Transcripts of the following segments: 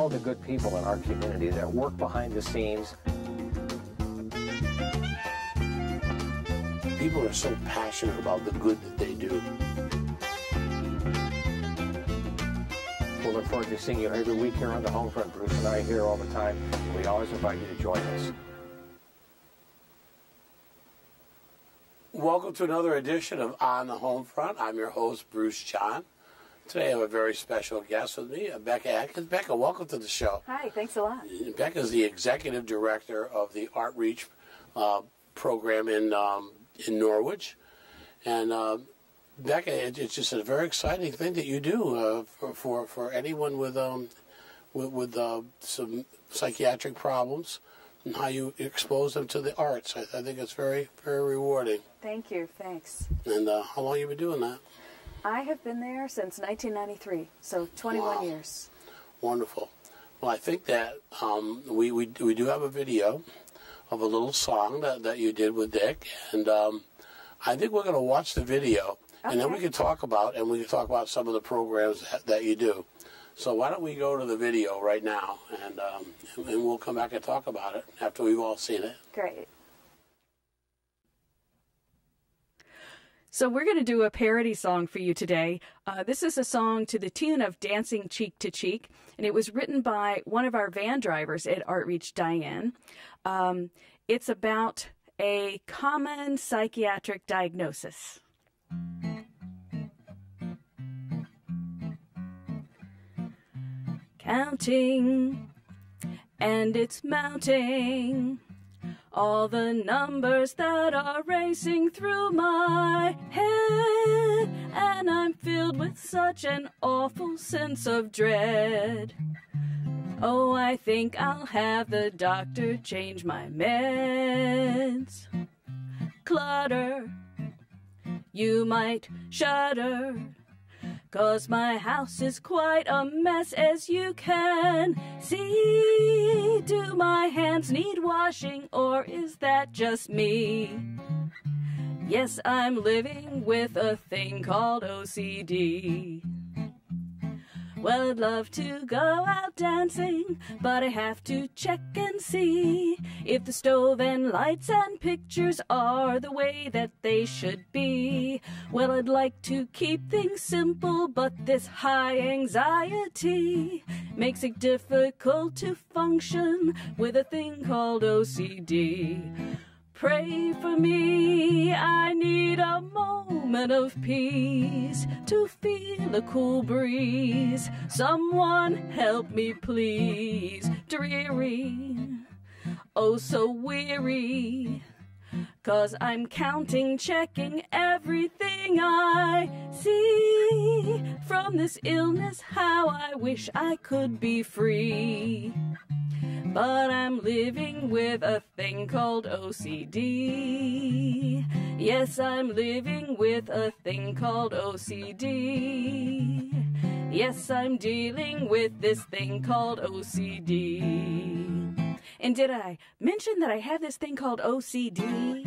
all the good people in our community that work behind the scenes. People are so passionate about the good that they do. We'll look forward to seeing you every week here on the Homefront. Bruce and I are here all the time. We always invite you to join us. Welcome to another edition of On the Homefront. I'm your host, Bruce John. Today I have a very special guest with me, Becca Atkins. Becca, welcome to the show. Hi, thanks a lot. Becca is the Executive Director of the Artreach program in Norwich. And Becca, it's just a very exciting thing that you do for anyone with some psychiatric problems, and how you expose them to the arts. I think it's very, very rewarding. Thank you, thanks. And how long have you been doing that? I have been there since 1993, so 21 years. Wonderful. Well, I think that we do have a video of a little song that you did with Dick, and I think we're going to watch the video, and then we can talk about some of the programs that you do. So why don't we go to the video right now, and we'll come back and talk about it after we've all seen it. Great. So we're going to do a parody song for you today. This is a song to the tune of Dancing Cheek to Cheek, and it was written by one of our van drivers at Artreach, Diane. It's about a common psychiatric diagnosis. Counting, and it's mounting, all the numbers that are racing through my head, and I'm filled with such an awful sense of dread. Oh, I think I'll have the doctor change my meds. Clutter, you might shudder, 'cause my house is quite a mess, as you can see. Do my hands need washing, or is that just me? Yes, I'm living with a thing called OCD. Well, I'd love to go out dancing, but I have to check and see if the stove and lights and pictures are the way that they should be. Well, I'd like to keep things simple, but this high anxiety makes it difficult to function with a thing called OCD. Pray for me, I need a moment of peace to feel a cool breeze. Someone help me, please. Dreary, oh so weary, 'cause I'm counting, checking everything I see. From this illness, how I wish I could be free. But I'm living with a thing called OCD. Yes, I'm living with a thing called OCD. Yes, I'm dealing with this thing called OCD. And did I mention that I have this thing called OCD?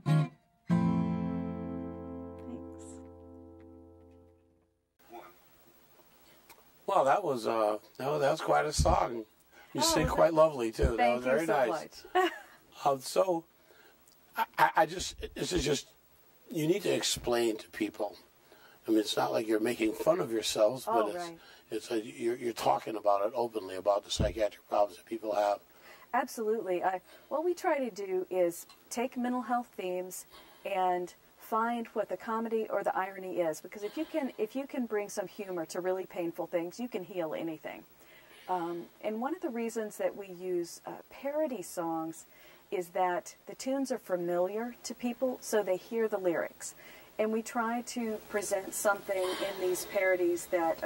Thanks. Well, that was quite a song. You sing quite lovely too. That was very nice. So, this is just, you need to explain to people. I mean, it's not like you're making fun of yourselves, but you're talking about it openly, about the psychiatric problems that people have. Absolutely. What we try to do is take mental health themes and find what the comedy or the irony is, because if you can bring some humor to really painful things, you can heal anything. And one of the reasons that we use parody songs is that the tunes are familiar to people, so they hear the lyrics. And we try to present something in these parodies that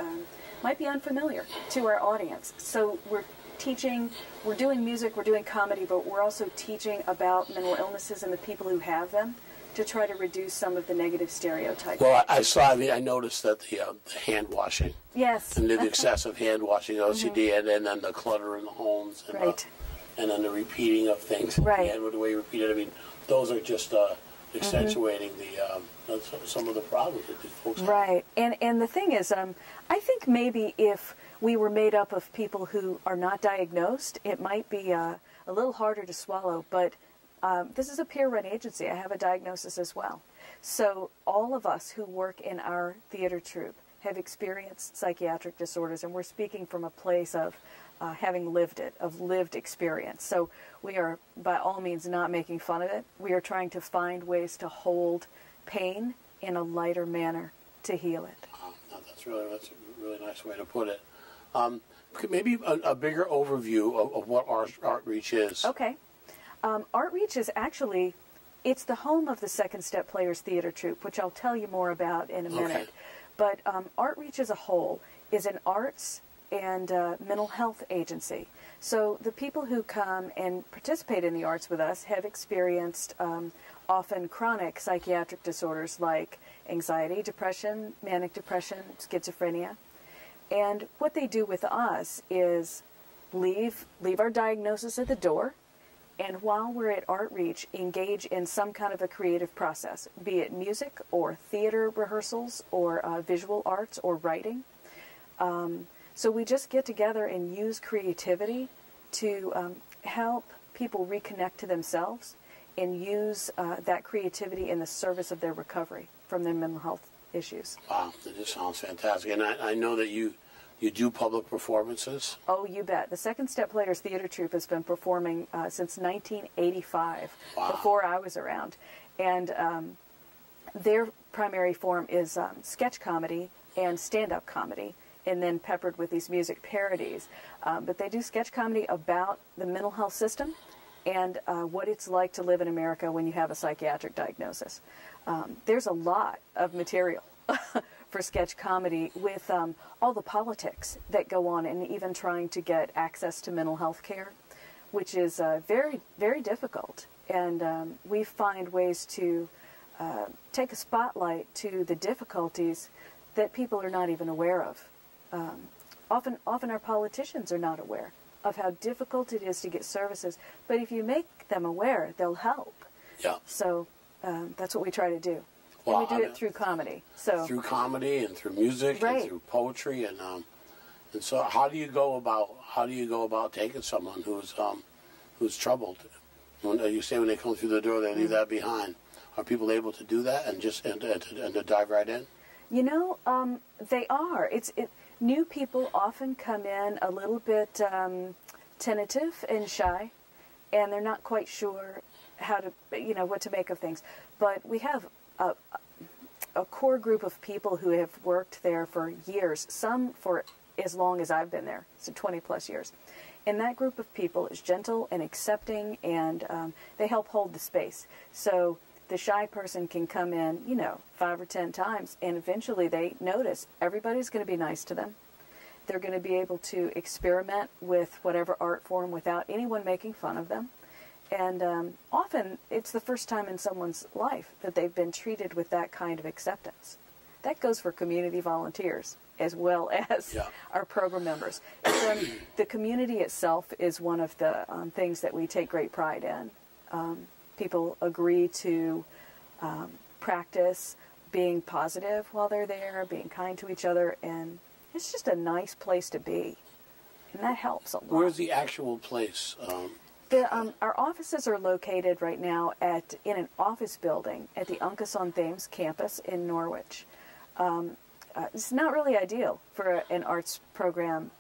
might be unfamiliar to our audience. So we're doing music, we're doing comedy, but we're also teaching about mental illnesses and the people who have them, to try to reduce some of the negative stereotypes. Well, I noticed that the hand washing. Yes. And the excessive hand washing, OCD, and then the clutter in the homes. And, right. And then the repeating of things. Right. And the way you repeat it, I mean, those are just accentuating some of the problems that these folks have. Right. And the thing is, I think maybe if we were made up of people who are not diagnosed, it might be a little harder to swallow, but this is a peer-run agency. I have a diagnosis as well. So all of us who work in our theater troupe have experienced psychiatric disorders, and we're speaking from a place of having lived it, of lived experience. So we are, by all means, not making fun of it. We are trying to find ways to hold pain in a lighter manner to heal it. No, that's a really nice way to put it. Maybe a bigger overview of what Artreach is. Okay. Artreach is actually, it's the home of the Second Step Players Theater Troupe, which I'll tell you more about in a minute. Okay. But Artreach as a whole is an arts and mental health agency. So the people who come and participate in the arts with us have experienced often chronic psychiatric disorders like anxiety, depression, manic depression, schizophrenia. And what they do with us is leave our diagnosis at the door, and while we're at Artreach, engage in some kind of a creative process, be it music or theater rehearsals or visual arts or writing. So we just get together and use creativity to help people reconnect to themselves and use that creativity in the service of their recovery from their mental health issues. Wow, that just sounds fantastic. And I know that you do public performances. Oh, you bet. The Second Step Players Theater Troupe has been performing since 1985, wow. before I was around. And their primary form is sketch comedy and stand-up comedy, and then peppered with these music parodies. But they do sketch comedy about the mental health system and what it's like to live in America when you have a psychiatric diagnosis. There's a lot of material for sketch comedy with all the politics that go on, and even trying to get access to mental health care, which is very, very difficult. And we find ways to take a spotlight to the difficulties that people are not even aware of. Often our politicians are not aware of how difficult it is to get services, but if you make them aware, they'll help. Yeah. So that's what we try to do. Well, and we do it through comedy. So through comedy and through music, right. and through poetry, and so how do you go about taking someone who's troubled? When you say when they come through the door, they leave that behind. Are people able to do that and just and to dive right in? You know, they are. New people often come in a little bit tentative and shy, and they're not quite sure how to, what to make of things. But we have a core group of people who have worked there for years, some for as long as I've been there, so 20 plus years. And that group of people is gentle and accepting, and they help hold the space. So the shy person can come in, 5 or 10 times, and eventually they notice everybody's going to be nice to them. They're going to be able to experiment with whatever art form without anyone making fun of them. And often it's the first time in someone's life that they've been treated with that kind of acceptance. That goes for community volunteers as well as our program members. So the community itself is one of the things that we take great pride in. People agree to practice being positive while they're there, being kind to each other, and it's just a nice place to be. And that helps a lot. Where's the actual place? Our offices are located right now in an office building at the Uncas on Thames campus in Norwich. It's not really ideal for an arts program.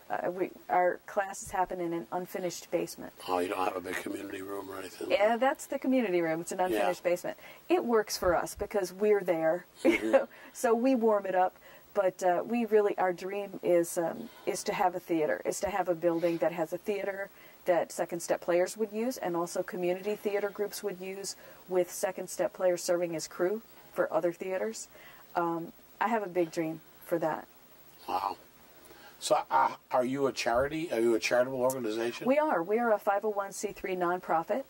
Our classes happen in an unfinished basement. Oh, you don't have a big community room or anything? Yeah, that's the community room. It's an unfinished basement. It works for us because we're there, so we warm it up. But our dream is to have a theater, is to have a building that has a theater that Second Step Players would use, and also community theater groups would use, with Second Step Players serving as crew for other theaters. I have a big dream for that. Wow. So are you a charity? Are you a charitable organization? We are. We are a 501c3 nonprofit.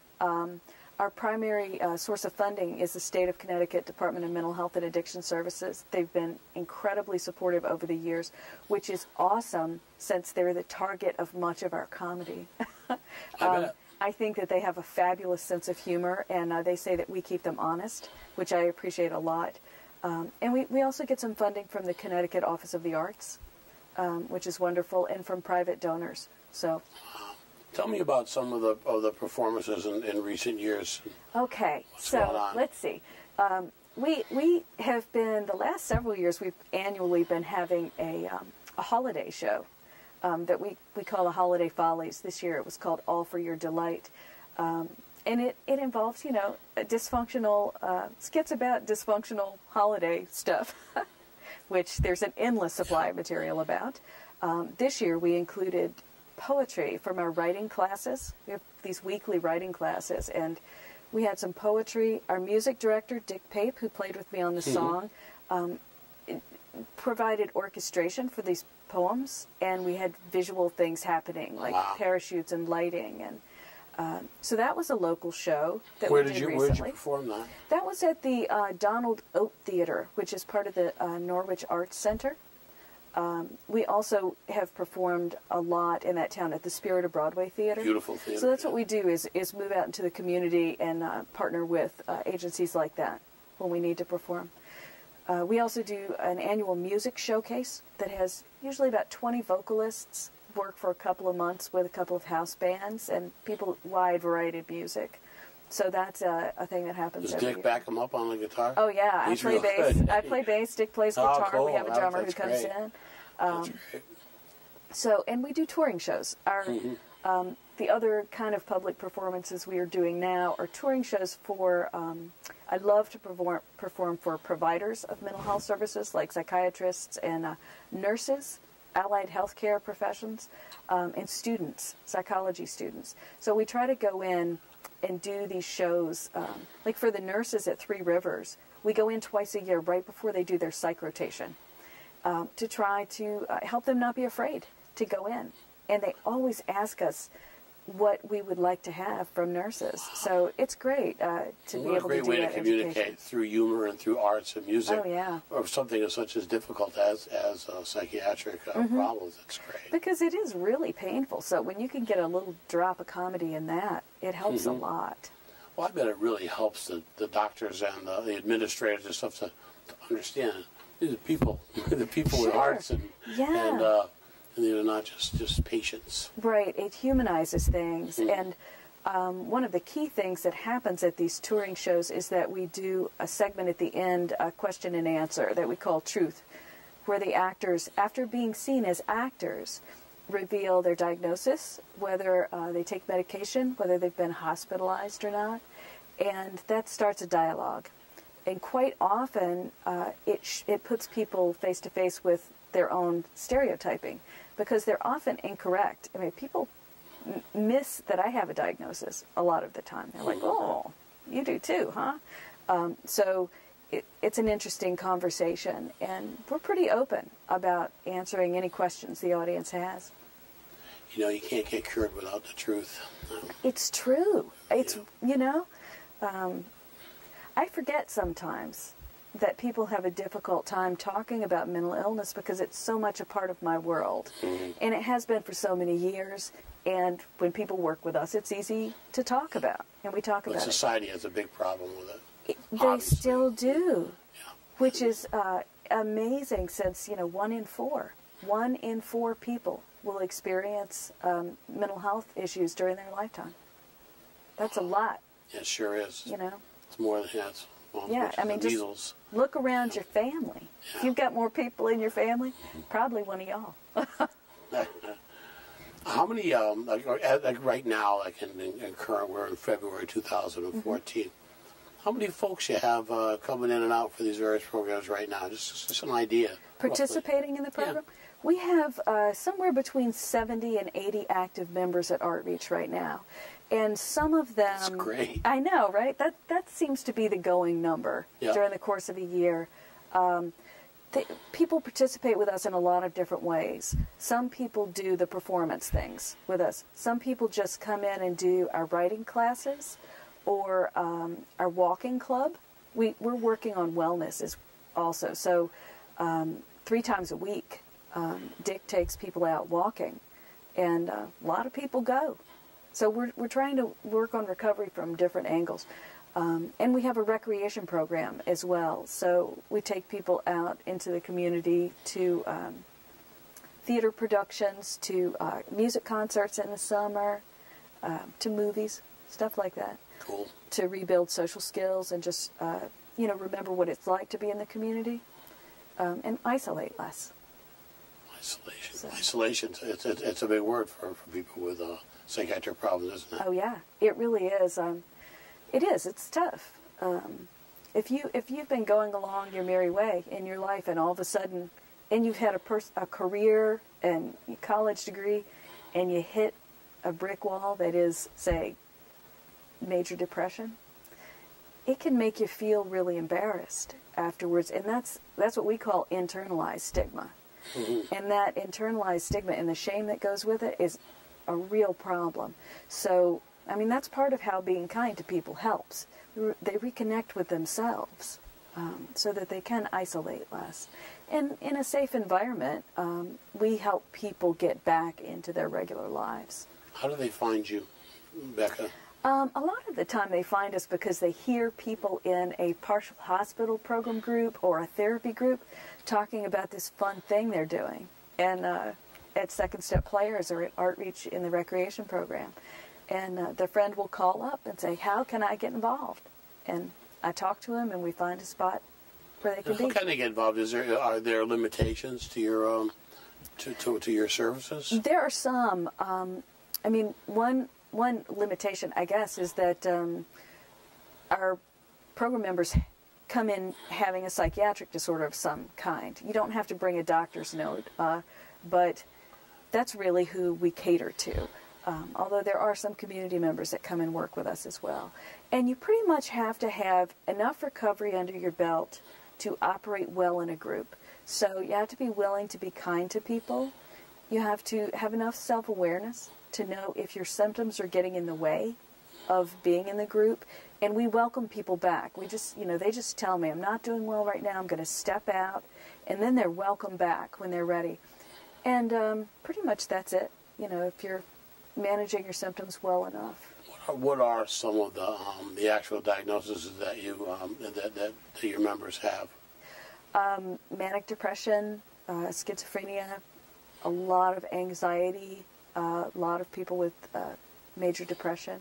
Our primary source of funding is the State of Connecticut Department of Mental Health and Addiction Services. They've been incredibly supportive over the years, which is awesome since they're the target of much of our comedy. I think that they have a fabulous sense of humor, and they say that we keep them honest, which I appreciate a lot. And we also get some funding from the Connecticut Office of the Arts. which is wonderful, and from private donors. So, tell me about some of the performances in recent years. Okay, What's going so on? let's see. We have been, the last several years, we've annually been having a holiday show that we call the Holiday Follies. This year it was called All for Your Delight. And it involves, you know, dysfunctional, skits about dysfunctional holiday stuff, which there's an endless supply of material about. This year we included poetry from our writing classes. We have these weekly writing classes, and we had some poetry. Our music director, Dick Pape, who played with me on the song, provided orchestration for these poems, and we had visual things happening, like parachutes and lighting. And so that was a local show that we did recently. Where did you perform that? That was at the Donald Oat Theater, which is part of the Norwich Arts Center. We also have performed a lot in that town at the Spirit of Broadway Theater. Beautiful theater. So that's what we do, is move out into the community and partner with agencies like that when we need to perform. We also do an annual music showcase that has usually about 20 vocalists work for a couple of months with a couple of house bands and wide variety of music. So that's a thing that happens Does every Dick year. back him up on the guitar? Oh yeah, He's I play real bass. good. I play bass. Dick plays guitar. Cool. We have a drummer who comes Great. in. That's great. So, and we do touring shows. Our the other kind of public performances we are doing now are touring shows for. I love to perform for providers of mental health services like psychiatrists and nurses, allied healthcare professions, and students, psychology students. So we try to go in and do these shows, like for the nurses at Three Rivers. We go in twice a year, right before they do their psych rotation, to try to help them not be afraid to go in. And they always ask us what we would like to have from nurses. So it's great to be able to do that. What a great way to communicate through humor and through arts and music. Oh, yeah. Or something as such as difficult as psychiatric problems. That's great. Because it is really painful. So when you can get a little drop of comedy in that, it helps a lot. Well, I bet it really helps the doctors and the administrators and stuff to understand these are people, the people with hearts and they're not just patients. Right. It humanizes things. And one of the key things that happens at these touring shows is that we do a segment at the end, a question and answer that we call Truth, where the actors, after being seen as actors, reveal their diagnosis, whether they take medication, whether they've been hospitalized or not, and that starts a dialogue. And quite often, it puts people face to face with their own stereotyping, because they're often incorrect. I mean, people miss that I have a diagnosis a lot of the time. They're like, "Oh, you do too, huh?" So it's an interesting conversation, and we're pretty open about answering any questions the audience has. You know, you can't get cured without the truth. It's true. It's, you know, I forget sometimes that people have a difficult time talking about mental illness because it's so much a part of my world. And it has been for so many years. And when people work with us, it's easy to talk about. And we talk about it. Society has a big problem with it. They still do. Yeah. Which is amazing, since, you know, 1 in 4 people will experience mental health issues during their lifetime. That's a lot. It sure is. You know? It's more than that. Yeah, I mean, just look around your family. Yeah. If you've got more people in your family, probably one of y'all. How many, like right now, like in current, we're in February 2014, how many folks you have coming in and out for these various programs right now? Just an idea. Participating in the program? Yeah. We have somewhere between 70 and 80 active members at Artreach right now. And some of them... That's great. I know, right? That seems to be the going number during the course of a year. People participate with us in a lot of different ways. Some people do the performance things with us. Some people just come in and do our writing classes or our walking club. We're working on wellness also. So 3 times a week, Dick takes people out walking, and a lot of people go. So we're trying to work on recovery from different angles. And we have a recreation program as well. So we take people out into the community to theater productions to music concerts in the summer, to movies, stuff like that. Cool. To rebuild social skills and just, remember what it's like to be in the community, and isolate less. Isolation. So. Isolation. It's a big word for people with psychiatric problems, isn't it? Oh yeah, it really is. It is. It's tough. If you've been going along your merry way in your life, and all of a sudden, and you've had a career and college degree, and you hit a brick wall that is, say, major depression, it can make you feel really embarrassed afterwards, and that's what we call internalized stigma. Mm-hmm. And that internalized stigma and the shame that goes with it is a real problem. So, I mean, that's part of how being kind to people helps. They reconnect with themselves so that they can isolate less. And in a safe environment, we help people get back into their regular lives. How do they find you, Becca? A lot of the time they find us because they hear people in a partial hospital program group or a therapy group talking about this fun thing they're doing. And at Second Step Players or at Artreach in the recreation program. And their friend will call up and say, how can I get involved? And I talk to them and we find a spot where they can be. How can they get involved? Are there limitations to your to your services? There are some. I mean, one limitation, I guess, is that our program members come in having a psychiatric disorder of some kind. You don't have to bring a doctor's note, but that's really who we cater to. Although there are some community members that come and work with us as well. And you pretty much have to have enough recovery under your belt to operate well in a group. So you have to be willing to be kind to people. You have to have enough self-awareness to know if your symptoms are getting in the way of being in the group. And we welcome people back. We just, they just tell me, I'm not doing well right now, I'm going to step out. And then they're welcome back when they're ready. And pretty much that's it. If you're managing your symptoms well enough. What are some of the actual diagnoses that you that your members have? Manic depression, schizophrenia, a lot of anxiety, a lot of people with major depression,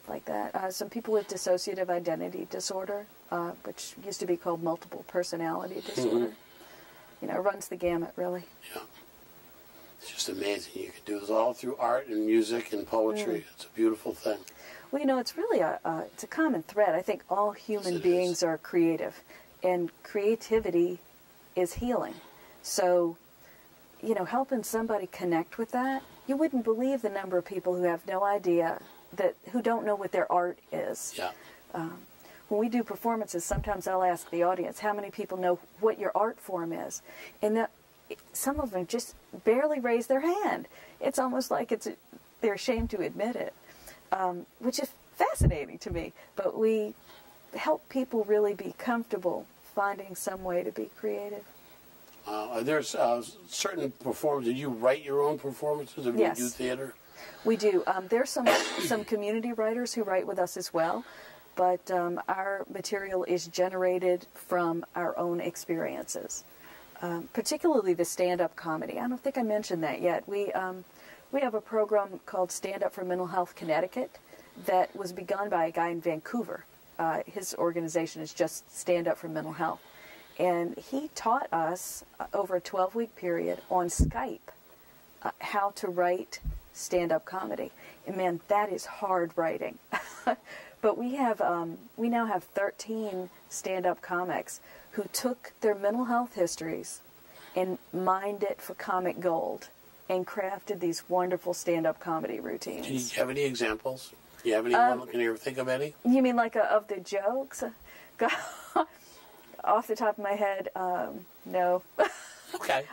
like that. Some people with dissociative identity disorder, which used to be called multiple personality disorder. Mm-hmm. It runs the gamut, really. Yeah. It's just amazing. You can do this all through art and music and poetry. It's a beautiful thing. Well, it's really it's a common thread. I think all human beings are creative, and creativity is healing. So, helping somebody connect with that, you wouldn't believe the number of people who have no idea, who don't know what their art is. Yeah. When we do performances, sometimes I'll ask the audience, how many people know what your art form is? And some of them just barely raise their hand. It's almost like they're ashamed to admit it, which is fascinating to me. But we help people really be comfortable finding some way to be creative. There's certain performances. Do you write your own performances if Yes. you do theater? We do. There's some community writers who write with us as well, but our material is generated from our own experiences. Particularly the stand-up comedy. I don't think I mentioned that yet. We have a program called Stand Up for Mental Health Connecticut that was begun by a guy in Vancouver. His organization is just Stand Up for Mental Health. And he taught us over a 12-week period on Skype how to write stand-up comedy. And man, that is hard writing. But we now have 13 stand-up comics who took their mental health histories and mined it for comic gold and crafted these wonderful stand-up comedy routines. Do you have any examples? Do you have any? Can you ever think of any? You mean like of the jokes? Off the top of my head, no. Okay.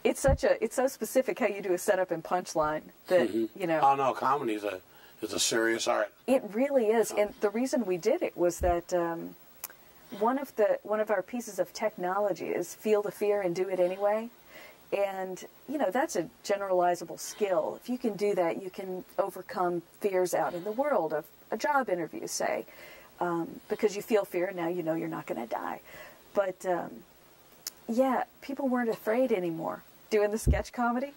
It's so specific how you do a setup and punchline that Oh no, comedy is a serious art. It really is, and the reason we did it was that one of our pieces of technology is feel the fear and do it anyway, and that's a generalizable skill. If you can do that, you can overcome fears out in the world of a job interview, say, because you feel fear and now you know you're not going to die. But yeah, people weren't afraid anymore doing the sketch comedy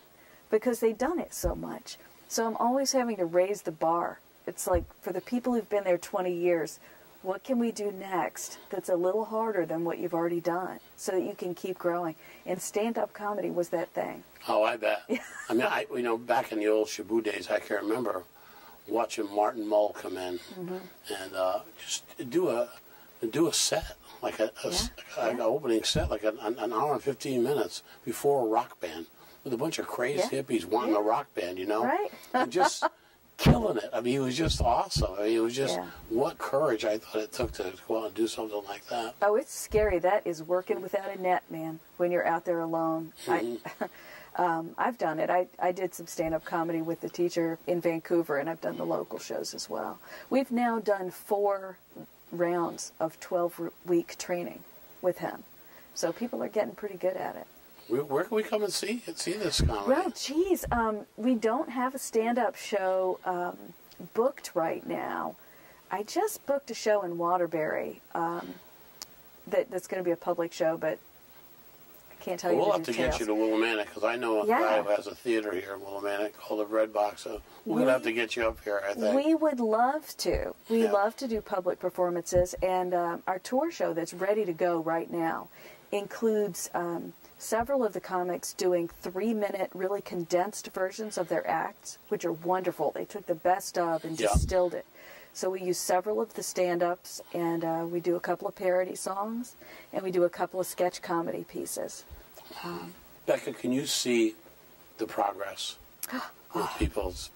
because they'd done it so much. So I'm always having to raise the bar. It's like, for the people who've been there 20 years, what can we do next that's a little harder than what you've already done so that you can keep growing? And stand-up comedy was that thing. Oh, I bet. I mean, back in the old Shabu days, I can remember watching Martin Mull come in and just do a set, like an opening set, like an hour and 15 minutes before a rock band with a bunch of crazed hippies wanting a rock band, Right. and just killing it. I mean, he was just awesome. I mean, it was just what courage I thought it took to go out and do something like that. Oh, it's scary. That is working without a net, man, when you're out there alone. I've done it. I did some stand-up comedy with the teacher in Vancouver, and I've done the local shows as well. We've now done 4 rounds of 12-week training with him. So people are getting pretty good at it. Where can we come and see this comedy? Well, geez, we don't have a stand-up show booked right now. I just booked a show in Waterbury that's going to be a public show, but I can't tell you the details. We'll have to get you to Willimantic, because I know a guy who has a theater here in Willimantic called the Red Box. So we're going to have to get you up here, I think. We would love to. We love to do public performances, and our tour show that's ready to go right now includes several of the comics doing 3-minute, really condensed versions of their acts, which are wonderful. They took the best of and distilled it. So we use several of the stand-ups, and we do a couple of parody songs, and we do a couple of sketch comedy pieces. Becca, can you see the progress with people's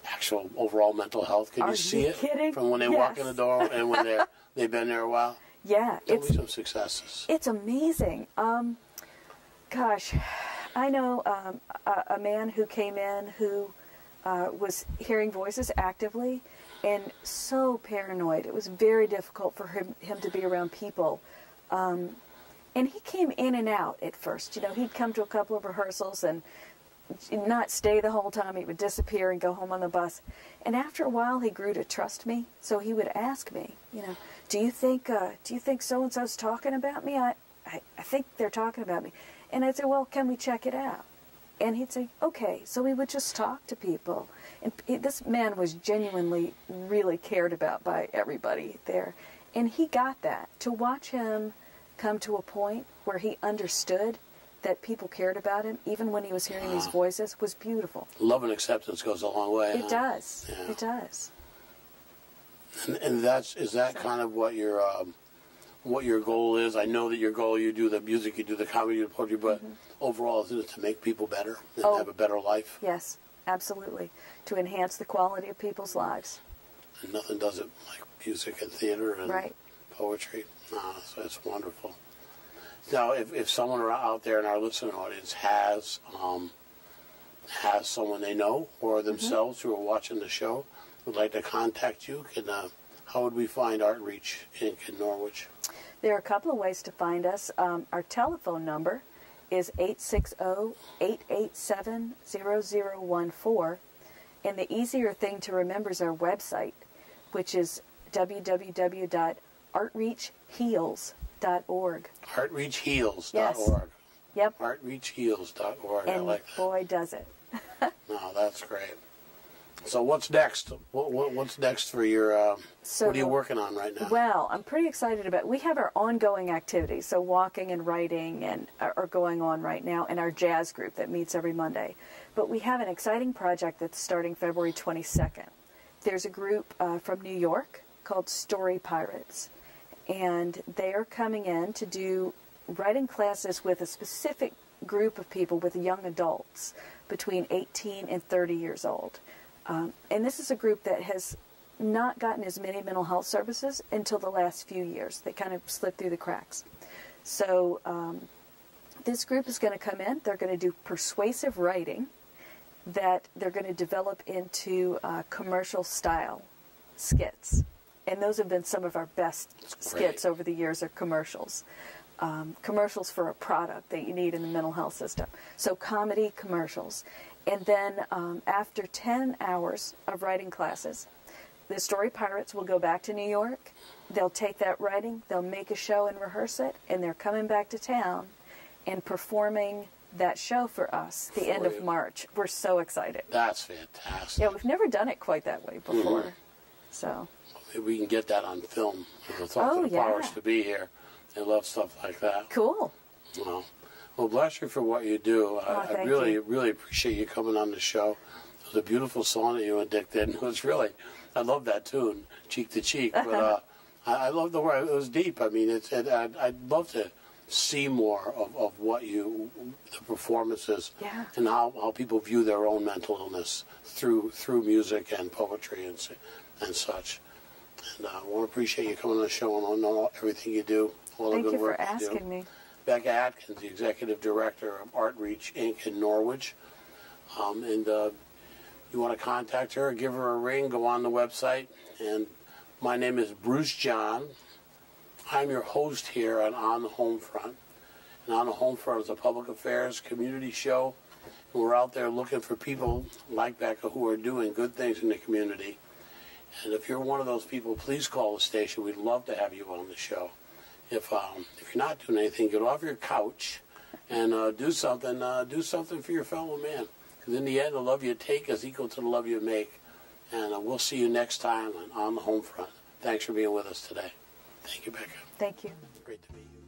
actual overall mental health? Can you see it kidding? From when they walk in the door and when they've been there a while? Yeah. Tell me some successes. It's amazing. Gosh, I know a man who came in who was hearing voices actively and so paranoid. It was very difficult for him to be around people. And he came in and out at first. He'd come to a couple of rehearsals and not stay the whole time. He would disappear and go home on the bus. And after a while, he grew to trust me. So he would ask me, do you think so-and-so's talking about me? I think they're talking about me. And I'd say, well, can we check it out? And he'd say, okay. So we would just talk to people. And this man was genuinely really cared about by everybody there. And he got that. To watch him come to a point where he understood that people cared about him, even when he was hearing these voices, was beautiful. Love and acceptance goes a long way. It does. Yeah. It does. And is that kind of what your goal is? I know that your goal, you do the music, you do the comedy, you do the poetry, but overall, is it to make people better and have a better life? Yes, absolutely. To enhance the quality of people's lives. And nothing does it like music and theater and poetry. So it's wonderful. Now, if someone out there in our listening audience has someone they know or themselves who are watching the show, would like to contact you, how would we find Artreach Inc. in Norwich? There are a couple of ways to find us. Our telephone number is 860-887-0014. And the easier thing to remember is our website, which is www.artreachheals.org. Artreachheals.org. Yes. Yep. Artreachheals.org. And I like that. Boy, does it. No, that's great. So what's next? What's next for your, what are you working on right now? Well, I'm pretty excited about, we have our ongoing activities, so walking and writing are going on right now, and our jazz group that meets every Monday. But we have an exciting project that's starting February 22nd. There's a group from New York called Story Pirates, and they are coming in to do writing classes with a specific group of people, with young adults between 18 and 30 years old. And this is a group that has not gotten as many mental health services until the last few years. They kind of slipped through the cracks. So this group is going to come in. They're going to do persuasive writing that they're going to develop into commercial-style skits. And those have been some of our best skits over the years, are commercials. Commercials for a product that you need in the mental health system. So comedy commercials. And then after 10 hours of writing classes, the Story Pirates will go back to New York. They'll take that writing, they'll make a show and rehearse it, and they're coming back to town. and performing that show for us the end of March. We're so excited. That's fantastic. Yeah, we've never done it quite that way before. So maybe we can get that on film. We'll talk to the powers to be here. They love stuff like that. Cool. Well, bless you for what you do. I really, you. really appreciate you coming on the show. It was a beautiful song that you and Dick did. It was really, I love that tune, Cheek to Cheek. But I love the word. It was deep. I mean, I'd love to see more of what the performances, and how people view their own mental illness through music and poetry and such. And I want to appreciate you coming on the show and know everything you do, all the good work you do. Thank you for asking me. Becca Atkins, the Executive Director of Artreach Inc. in Norwich. And you want to contact her, give her a ring, go on the website. And my name is Bruce John. I'm your host here on the Homefront. And On the Homefront is a public affairs community show. And we're out there looking for people like Becca who are doing good things in the community. And if you're one of those people, please call the station. We'd love to have you on the show. If you're not doing anything, get off your couch and do something for your fellow man. Because in the end, the love you take is equal to the love you make. And we'll see you next time on the Homefront. Thanks for being with us today. Thank you, Becca. Thank you. Great to meet you.